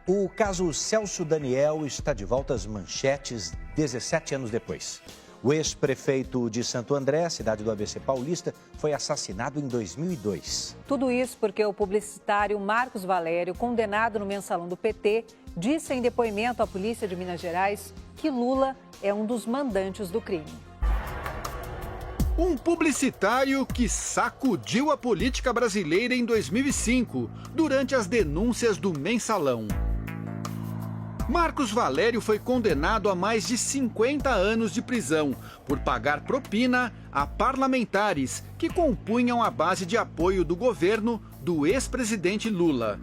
O caso Celso Daniel está de volta às manchetes 17 anos depois. O ex-prefeito de Santo André, cidade do ABC Paulista, foi assassinado em 2002. Tudo isso porque o publicitário Marcos Valério, condenado no mensalão do PT, disse em depoimento à polícia de Minas Gerais que Lula é um dos mandantes do crime. Um publicitário que sacudiu a política brasileira em 2005, durante as denúncias do mensalão. Marcos Valério foi condenado a mais de 50 anos de prisão por pagar propina a parlamentares que compunham a base de apoio do governo do ex-presidente Lula.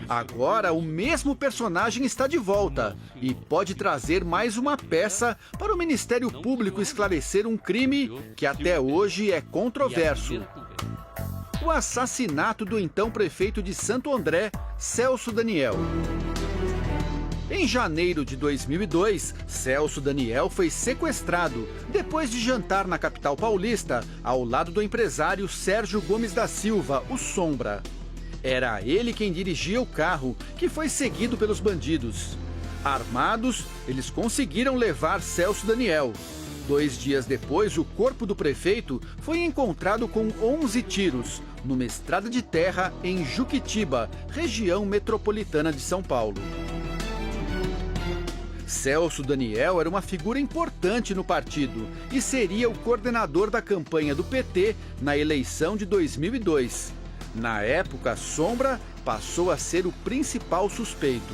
Agora, o mesmo personagem está de volta e pode trazer mais uma peça para o Ministério Público esclarecer um crime que até hoje é controverso. O assassinato do então prefeito de Santo André, Celso Daniel. Em janeiro de 2002, Celso Daniel foi sequestrado depois de jantar na capital paulista, ao lado do empresário Sérgio Gomes da Silva, o Sombra. Era ele quem dirigia o carro, que foi seguido pelos bandidos. Armados, eles conseguiram levar Celso Daniel. 2 dias depois, o corpo do prefeito foi encontrado com 11 tiros, numa estrada de terra em Juquitiba, região metropolitana de São Paulo. Celso Daniel era uma figura importante no partido e seria o coordenador da campanha do PT na eleição de 2002. Na época, Sombra passou a ser o principal suspeito.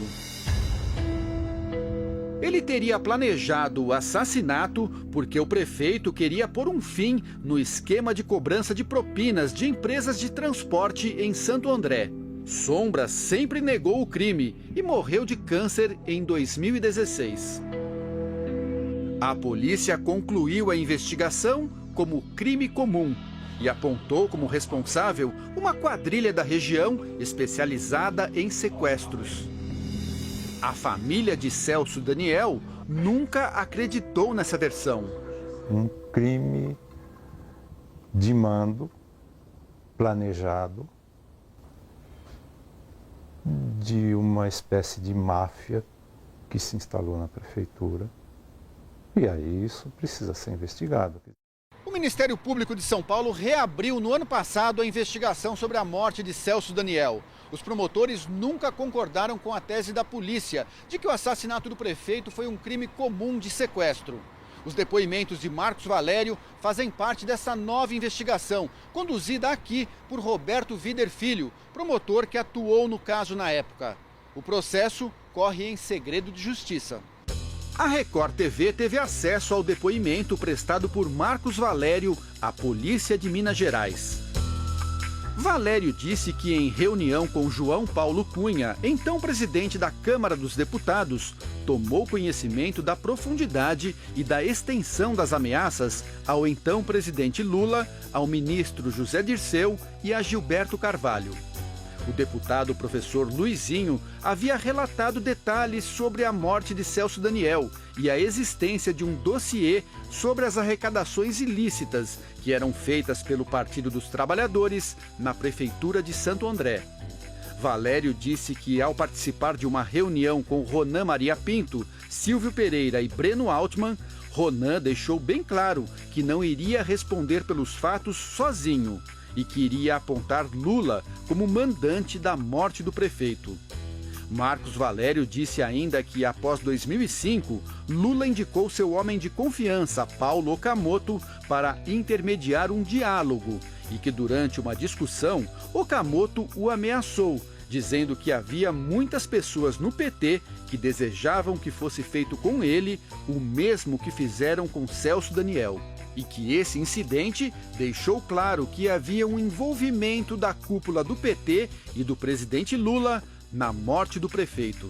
Ele teria planejado o assassinato porque o prefeito queria pôr um fim no esquema de cobrança de propinas de empresas de transporte em Santo André. Sombra sempre negou o crime e morreu de câncer em 2016. A polícia concluiu a investigação como crime comum e apontou como responsável uma quadrilha da região especializada em sequestros. A família de Celso Daniel nunca acreditou nessa versão. Um crime de mando, planejado, de uma espécie de máfia que se instalou na prefeitura. E aí isso precisa ser investigado. O Ministério Público de São Paulo reabriu no ano passado a investigação sobre a morte de Celso Daniel. Os promotores nunca concordaram com a tese da polícia de que o assassinato do prefeito foi um crime comum de sequestro. Os depoimentos de Marcos Valério fazem parte dessa nova investigação, conduzida aqui por Roberto Vider Filho, promotor que atuou no caso na época. O processo corre em segredo de justiça. A Record TV teve acesso ao depoimento prestado por Marcos Valério à Polícia de Minas Gerais. Valério disse que em reunião com João Paulo Cunha, então presidente da Câmara dos Deputados, tomou conhecimento da profundidade e da extensão das ameaças ao então presidente Lula, ao ministro José Dirceu e a Gilberto Carvalho. O deputado professor Luizinho havia relatado detalhes sobre a morte de Celso Daniel e a existência de um dossiê sobre as arrecadações ilícitas que eram feitas pelo Partido dos Trabalhadores na Prefeitura de Santo André. Valério disse que, ao participar de uma reunião com Ronan Maria Pinto, Silvio Pereira e Breno Altman, Ronan deixou bem claro que não iria responder pelos fatos sozinho e que iria apontar Lula como mandante da morte do prefeito. Marcos Valério disse ainda que, após 2005, Lula indicou seu homem de confiança, Paulo Okamoto, para intermediar um diálogo e que, durante uma discussão, Okamoto o ameaçou, dizendo que havia muitas pessoas no PT que desejavam que fosse feito com ele o mesmo que fizeram com Celso Daniel. E que esse incidente deixou claro que havia um envolvimento da cúpula do PT e do presidente Lula na morte do prefeito.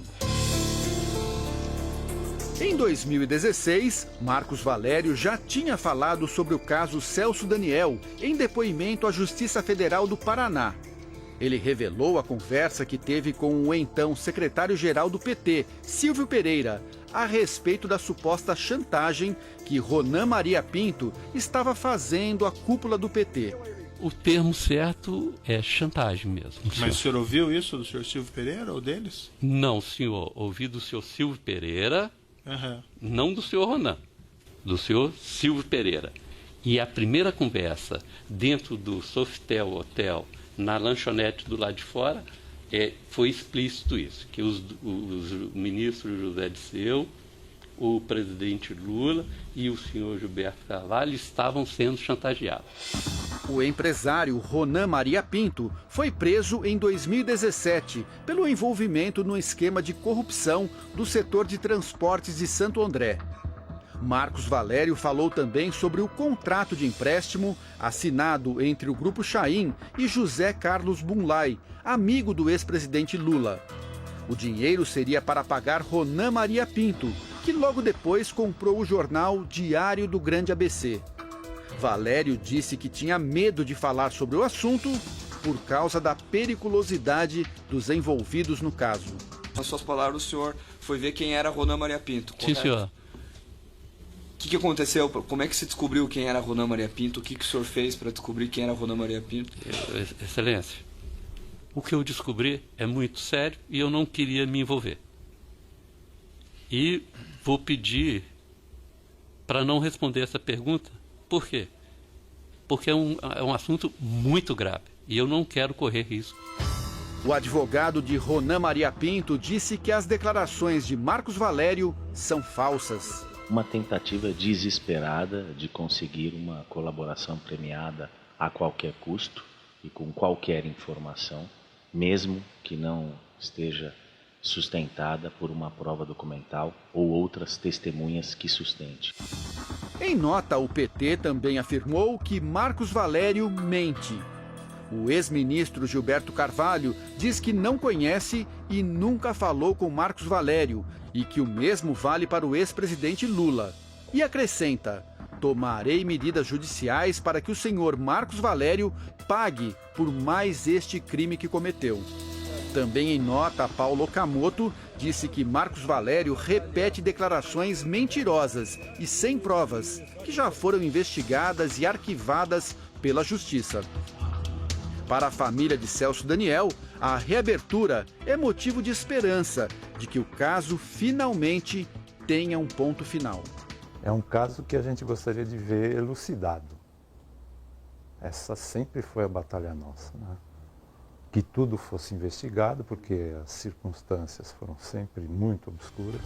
Em 2016, Marcos Valério já tinha falado sobre o caso Celso Daniel em depoimento à Justiça Federal do Paraná. Ele revelou a conversa que teve com o então secretário-geral do PT, Silvio Pereira, a respeito da suposta chantagem que Ronan Maria Pinto estava fazendo à cúpula do PT. O termo certo é chantagem mesmo. Mas o senhor ouviu isso do senhor Silvio Pereira ou deles? Não, senhor. Ouvi do senhor Silvio Pereira, não do senhor Ronan, do senhor Silvio Pereira. E a primeira conversa dentro do Sofitel Hotel, na lanchonete do lado de fora, foi explícito isso, que os ministros José Disseu, o presidente Lula e o senhor Gilberto Carvalho estavam sendo chantageados. O empresário Ronan Maria Pinto foi preso em 2017 pelo envolvimento no esquema de corrupção do setor de transportes de Santo André. Marcos Valério falou também sobre o contrato de empréstimo assinado entre o Grupo Chaim e José Carlos Bunlai, amigo do ex-presidente Lula. O dinheiro seria para pagar Ronan Maria Pinto, que logo depois comprou o jornal Diário do Grande ABC. Valério disse que tinha medo de falar sobre o assunto por causa da periculosidade dos envolvidos no caso. Nas suas palavras, o senhor foi ver quem era Ronan Maria Pinto, correto? Sim, senhor. O que aconteceu? Como é que se descobriu quem era Ronan Maria Pinto? O que o senhor fez para descobrir quem era Ronan Maria Pinto? Excelência, o que eu descobri é muito sério e eu não queria me envolver. E vou pedir para não responder essa pergunta. Por quê? Porque é um assunto muito grave e eu não quero correr risco. O advogado de Ronan Maria Pinto disse que as declarações de Marcos Valério são falsas. Uma tentativa desesperada de conseguir uma colaboração premiada a qualquer custo e com qualquer informação, mesmo que não esteja sustentada por uma prova documental ou outras testemunhas que sustente. Em nota, o PT também afirmou que Marcos Valério mente. O ex-ministro Gilberto Carvalho diz que não conhece e nunca falou com Marcos Valério e que o mesmo vale para o ex-presidente Lula. E acrescenta: tomarei medidas judiciais para que o senhor Marcos Valério pague por mais este crime que cometeu. Também em nota, Paulo Okamoto disse que Marcos Valério repete declarações mentirosas e sem provas, que já foram investigadas e arquivadas pela Justiça. Para a família de Celso Daniel, a reabertura é motivo de esperança de que o caso finalmente tenha um ponto final. É um caso que a gente gostaria de ver elucidado. Essa sempre foi a batalha nossa, né? Que tudo fosse investigado, porque as circunstâncias foram sempre muito obscuras.